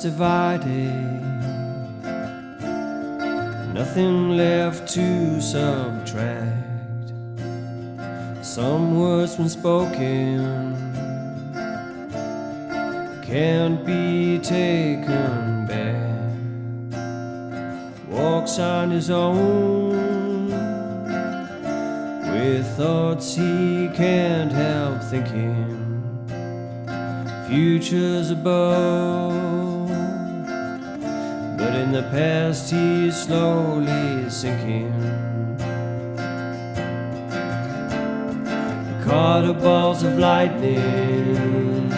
divided, nothing left to subtract. Some words when spoken can't be taken back. Walks on his own with thoughts he can't help thinking. Future's above, but in the past he's slowly sinking. Caught a balls of lightning,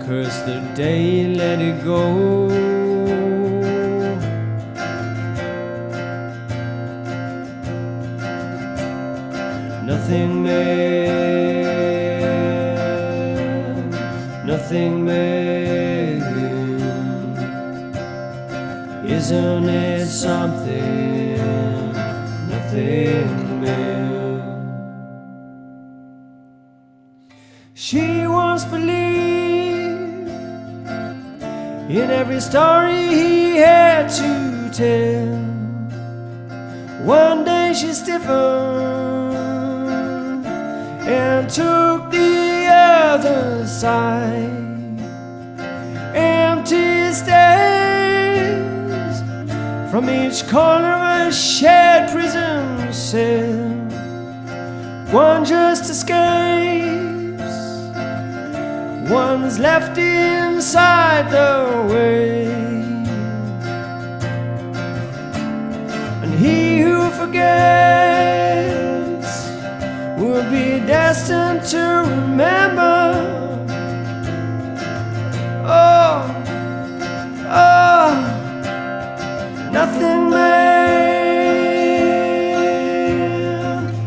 curse the day, let it go. Nothingman, isn't it something? Nothingman. She once believed in every story he had to tell. One day she stiffened and took the other side. Empty stares from each corner of a shared prison cell. One just escapes, one's left inside the way. And he who forgets will be destined to remember. Oh, oh, Nothingman,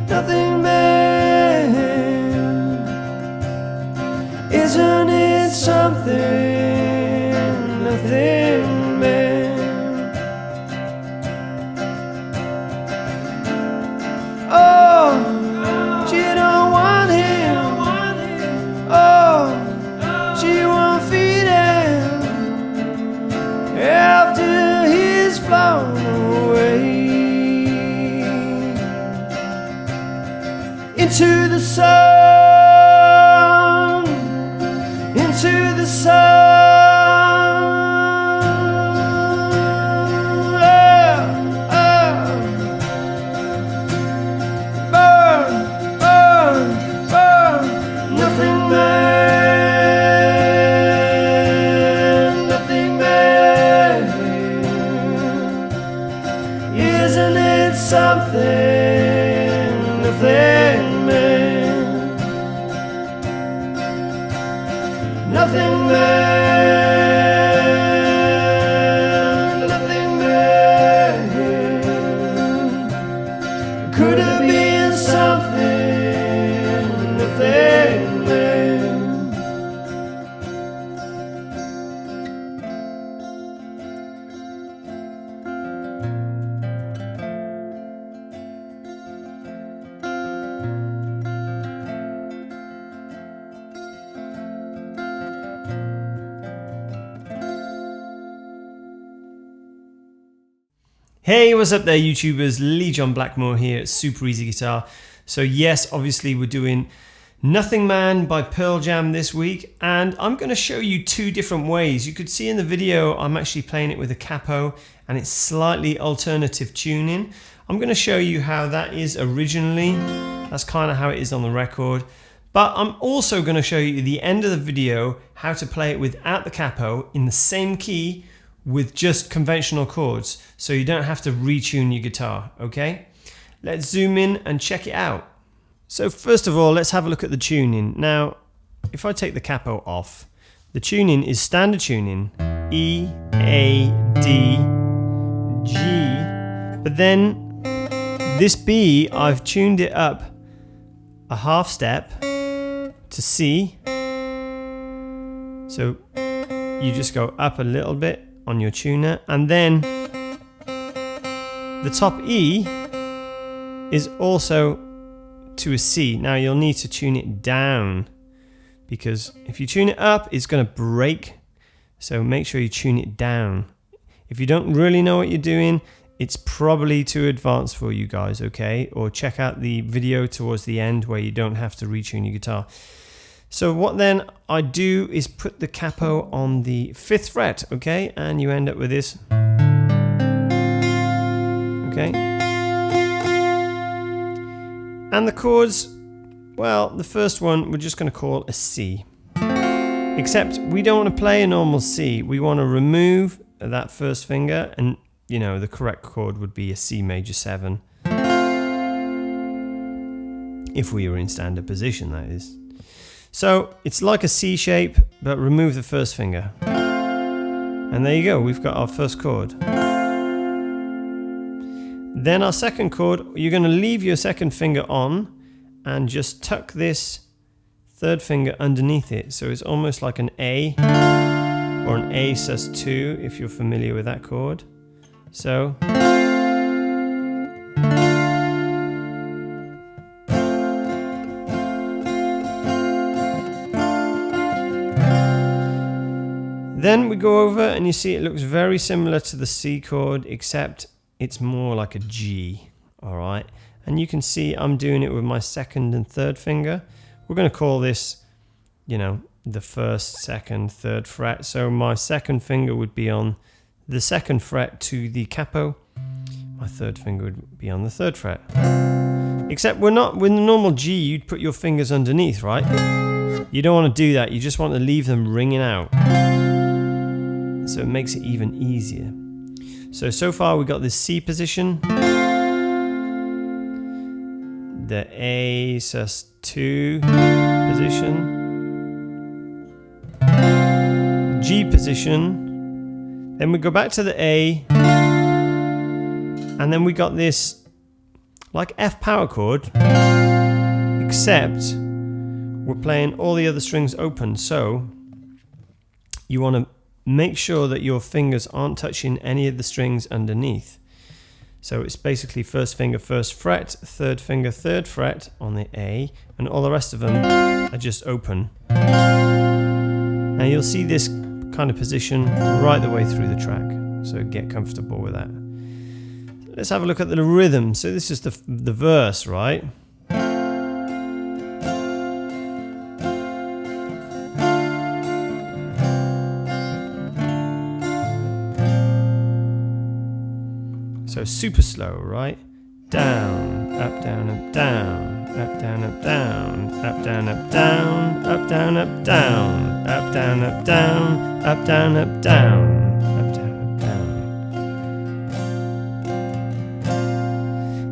Nothingman, isn't it something? Nothingman. Oh, she don't want him. Oh, she won't feed him after he's flown away into the sun, into the sun. Burn, burn, burn, Nothingman, Nothingman, isn't it something? Nothingman, Nothingman, Nothingman, could have been something. Nothingman. Hey, what's up there, YouTubers? Lee John Blackmore here at Super Easy Guitar. So yes, obviously we're doing Nothingman by Pearl Jam this week, and I'm going to show you two different ways. You could see in the video I'm actually playing it with a capo, and it's slightly alternative tuning. I'm going to show you how that is originally. That's kind of how it is on the record. But I'm also going to show you at the end of the video how to play it without the capo in the same key with just conventional chords, so you don't have to retune your guitar, okay? Let's zoom in and check it out. So first of all, let's have a look at the tuning. Now, if I take the capo off, the tuning is standard tuning, E, A, D, G, but then this B, I've tuned it up a half step to C. So you just go up a little bit on your tuner, and then the top E is also to a C. Now you'll need to tune it down, because if you tune it up, it's going to break So make sure you tune it down. If you don't really know what you're doing, it's probably too advanced for you guys, okay? Or check out the video towards the end where you don't have to retune your guitar. So what then I do is put the capo on the 5th fret, okay? And you end up with this. Okay? And the chords, well, the first one we're just going to call a C. Except we don't want to play a normal C. We want to remove that first finger, and you know, the correct chord would be a C major 7. If we were in standard position, that is. So it's like a C shape, but remove the first finger. And there you go, we've got our first chord. Then our second chord, you're going to leave your second finger on and just tuck this third finger underneath it. So it's almost like an A or an A sus2 if you're familiar with that chord. So then we go over and you see it looks very similar to the C chord, except it's more like a G, all right? And you can see I'm doing it with my second and third finger. We're going to call this, you know, the 1st, 2nd, 3rd fret. So my second finger would be on the 2nd fret to the capo. My third finger would be on the 3rd fret. Except we're not, with the normal G, you'd put your fingers underneath, right? You don't want to do that. You just want to leave them ringing out. So it makes it even easier. So far we got this C position, the A sus2 position, G position, then we go back to the A, and then we got this like F power chord, except we're playing all the other strings open. So you want to make sure that your fingers aren't touching any of the strings underneath. So it's basically first finger, 1st fret, third finger, 3rd fret on the A, and all the rest of them are just open. Now you'll see this kind of position right the way through the track, so get comfortable with that. Let's have a look at the rhythm. So this is the verse, right? So super slow, right? Down, up, down, up, down, up, down, up, down, up, down, up, down, up, down, up, down, up, down, up, down, up, down, up, down, up, down, up, down.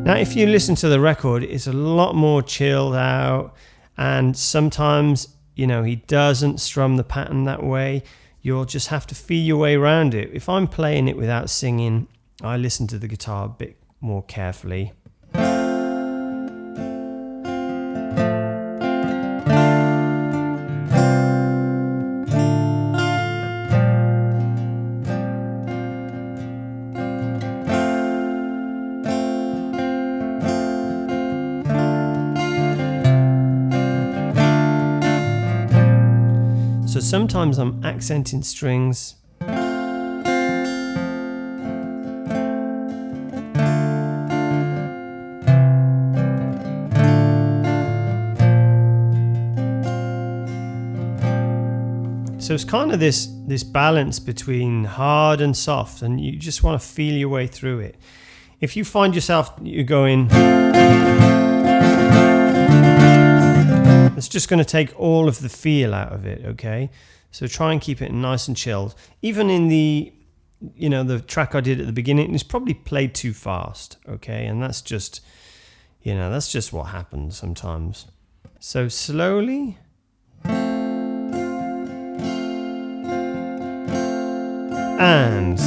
Now, if you listen to the record, it's a lot more chilled out, and sometimes, you know, he doesn't strum the pattern that way. You'll just have to feel your way around it. If I'm playing it without singing, I listen to the guitar a bit more carefully. So sometimes I'm accenting strings. So it's kind of this balance between hard and soft, and you just want to feel your way through it. If you find yourself, you're going, it's just going to take all of the feel out of it, okay? So try and keep it nice and chilled. Even in the, you know, the track I did at the beginning, it's probably played too fast, okay? And that's just, you know, that's just what happens sometimes. So slowly. And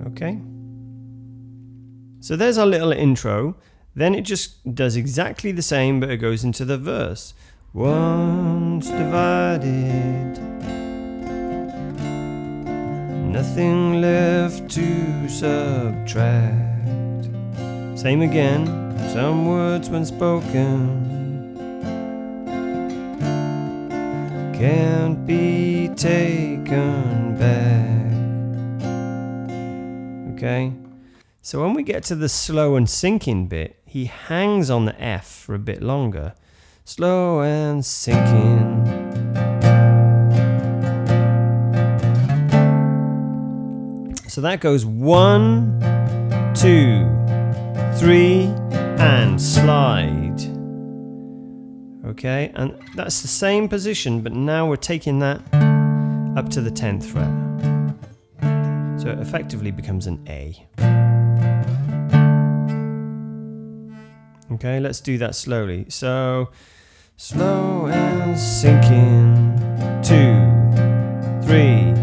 okay. So there's our little intro. Then it just does exactly the same, but it goes into the verse. Once divided, nothing left to subtract. Same again, some words when spoken can't be taken back. Okay, so when we get to the slow and sinking bit, he hangs on the F for a bit longer. Slow and sinking. So that goes 1, 2, 3, and slide. Okay, and that's the same position, but now we're taking that up to the 10th fret. So it effectively becomes an A. Okay, let's do that slowly. So, slow and sinking. 2, 3.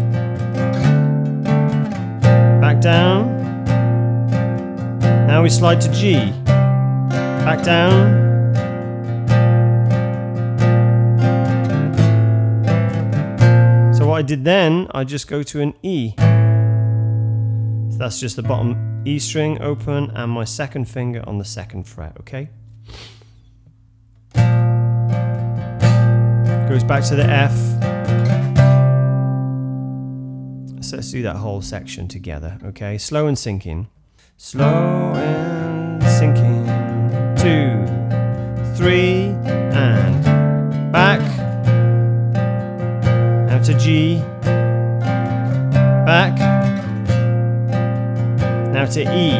Back down. Now we slide to G. Back down. So what I did then, I just go to an E. So that's just the bottom E string open and my second finger on the 2nd fret, okay? Goes back to the F. So let's do that whole section together, okay? Slow and sinking. Slow and sinking. 2, 3, and back. Now to G. Back. Now to E.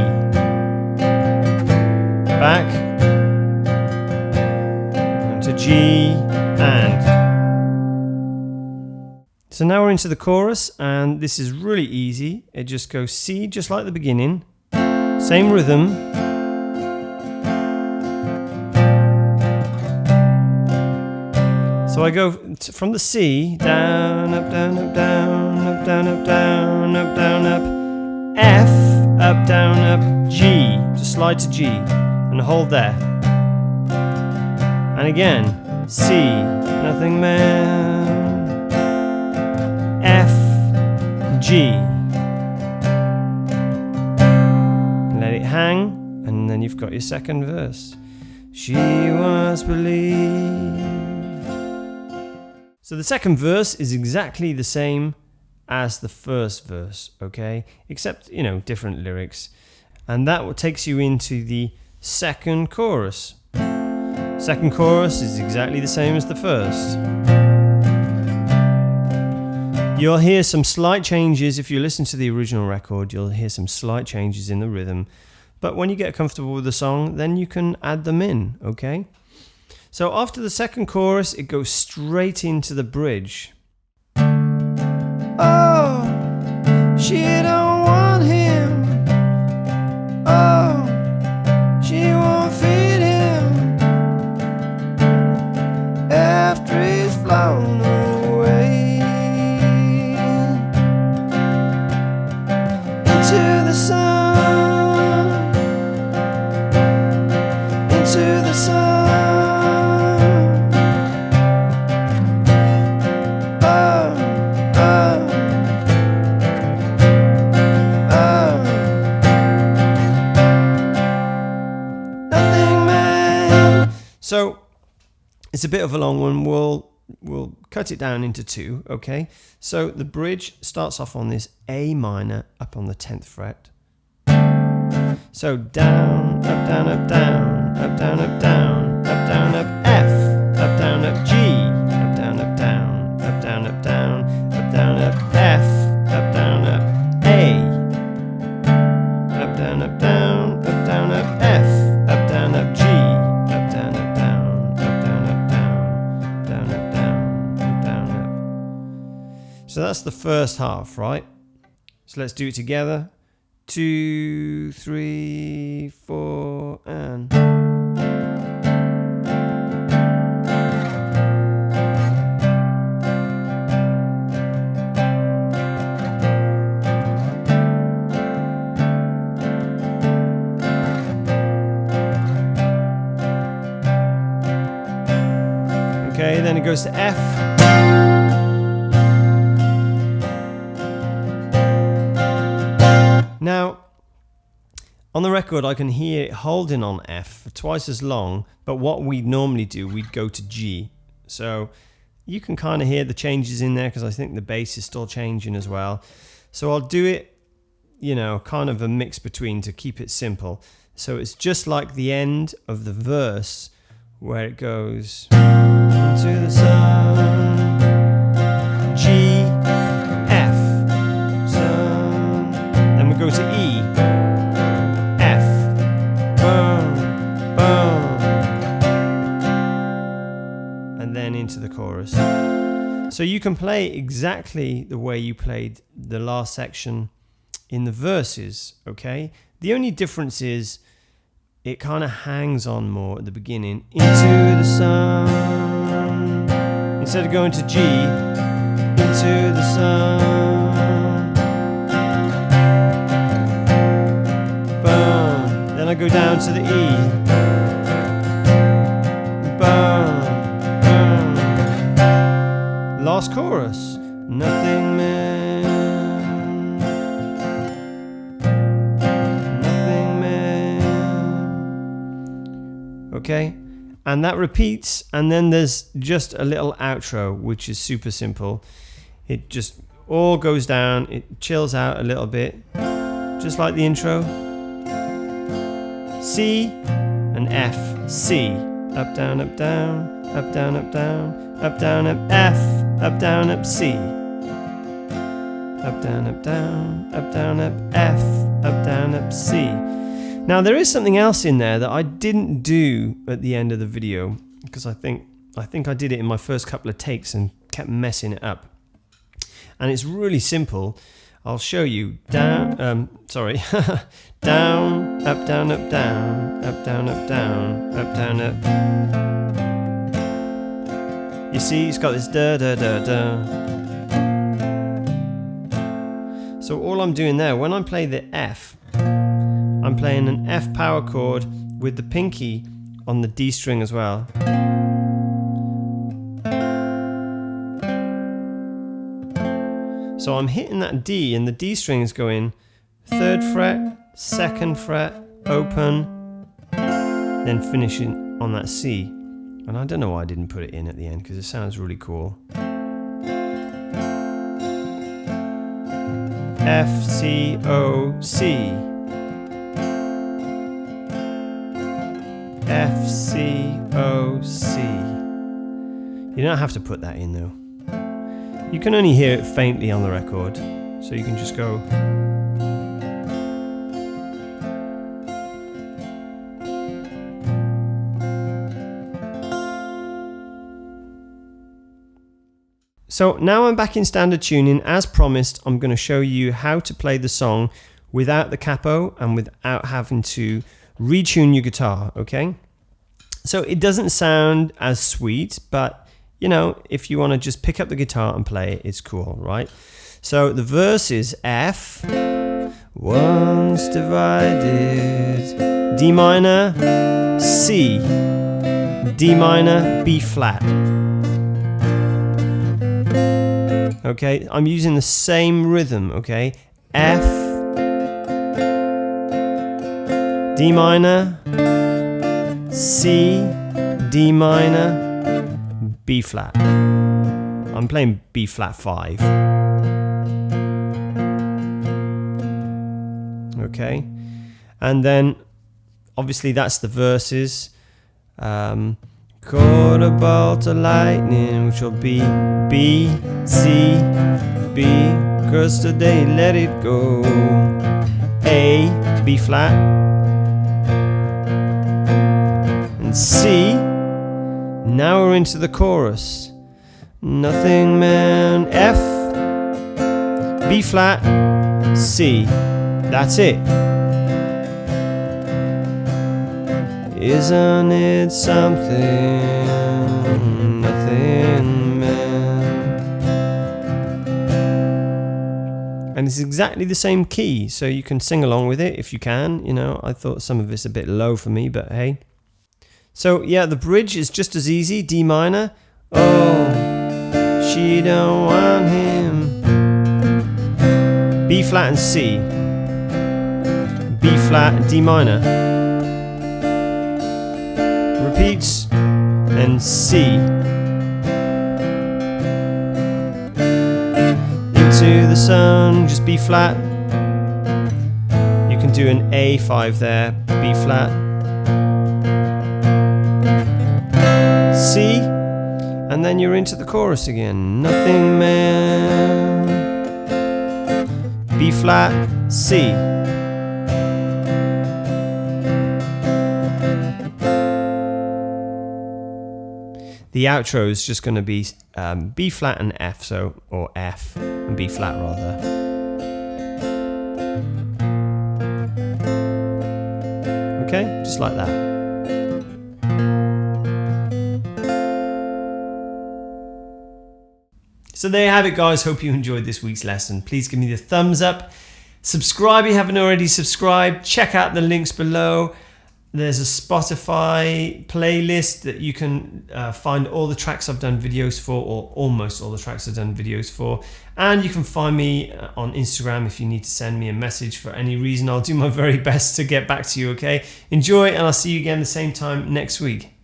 Back. Now to G. And. So now we're into the chorus, and this is really easy. It just goes C, just like the beginning. Same rhythm. So I go from the C, down, up, down, up, down, up, down, up, down, up, down, up, F, up, down, up, G. Just slide to G and hold there. And again, C, Nothingman, F, G. Let it hang, and then you've got your second verse. She once believed. So the second verse is exactly the same as the first verse, okay? Except, different lyrics. And that takes you into the second chorus. Second chorus is exactly the same as the first. You'll hear some slight changes. If you listen to the original record, you'll hear some slight changes in the rhythm. But when you get comfortable with the song, then you can add them in, okay? So after the second chorus, it goes straight into the bridge. Oh, she don't want him. Oh, she won't feed him after he's flown away into the sun, into the sun. So it's a bit of a long one. We'll cut it down into 2, okay? So the bridge starts off on this A minor up on the 10th fret. So down, up, down, up, down, up, down, up, down, up, down, up, F, up, down, up, G, up, down, up, down, up, down, up, down, up, down, up, F, up, down, up, A, up, down, up, down, up, down, up, F, up, down, up, G. So that's the first half, right? So let's do it together. 2, 3, 4, and... then it goes to F. Now, on the record, I can hear it holding on F for twice as long, but what we'd normally do, we'd go to G. So you can kind of hear the changes in there because I think the bass is still changing as well. So I'll do it, you know, kind of a mix between to keep it simple. So it's just like the end of the verse where it goes into the sun, G, F, sun. Then we go to E, F, boom, boom, and then into the chorus. So you can play exactly the way you played the last section in the verses, okay? The only difference is it kind of hangs on more at the beginning. Into the sun. Instead of going to G, into the sun. Boom. Then I go down to the E. Boom. Boom. Last chorus. Nothingman. Okay, and that repeats, and then there's just a little outro, which is super simple. It just all goes down, it chills out a little bit, just like the intro. C and F, C, up, down, up, down, up, down, up, down, up, down, up, F, up, down, up, C, up, down, up, down, up, down, up, F, up, down, up, C. Now there is something else in there that I didn't do at the end of the video because I think I did it in my first couple of takes and kept messing it up. And it's really simple. I'll show you. Down, down, up, down, up, down, up, down, up, down, up, down, up. You see, it's got this da da da da. So all I'm doing there, when I play the F, I'm playing an F power chord with the pinky on the D string as well. So I'm hitting that D, and the D string is going 3rd fret, 2nd fret, open, then finishing on that C. And I don't know why I didn't put it in at the end because it sounds really cool. F, C, O, C. F, C, O, C. You don't have to put that in though. You can only hear it faintly on the record, so you can just go. So now I'm back in standard tuning. As promised, I'm going to show you how to play the song without the capo and without having to retune your guitar, okay? So it doesn't sound as sweet, but you know, if you want to just pick up the guitar and play it, it's cool, right? So the verse is F, once divided, D minor, C, D minor, B flat. Okay, I'm using the same rhythm, okay? F, D minor, C, D minor, B flat. I'm playing B flat 5. Okay, and then obviously that's the verses. Caught a bolt of lightning, which will be B, C, B, curse today, let it go. A, B flat, and C. Now we're into the chorus. Nothingman, F, B flat, C. That's it. Isn't it something? Nothing, man. And it's exactly the same key, so you can sing along with it if you can. You know, I thought some of it's a bit low for me, but hey. So yeah, the bridge is just as easy, D minor, Oh, she don't want him. B flat and C. B flat, D minor. Repeats, and C. Into the sun, just B flat. You can do an A5 there, B flat. C, and then you're into the chorus again. Nothingman. B flat, C. The outro is just going to be B flat and F, so, or F and B flat rather. Okay, just like that. So there you have it, guys. Hope you enjoyed this week's lesson. Please give me the thumbs up. Subscribe if you haven't already subscribed. Check out the links below. There's a Spotify playlist that you can find all the tracks I've done videos for, or almost all the tracks I've done videos for. And you can find me on Instagram if you need to send me a message for any reason. I'll do my very best to get back to you, okay? Enjoy, and I'll see you again the same time next week.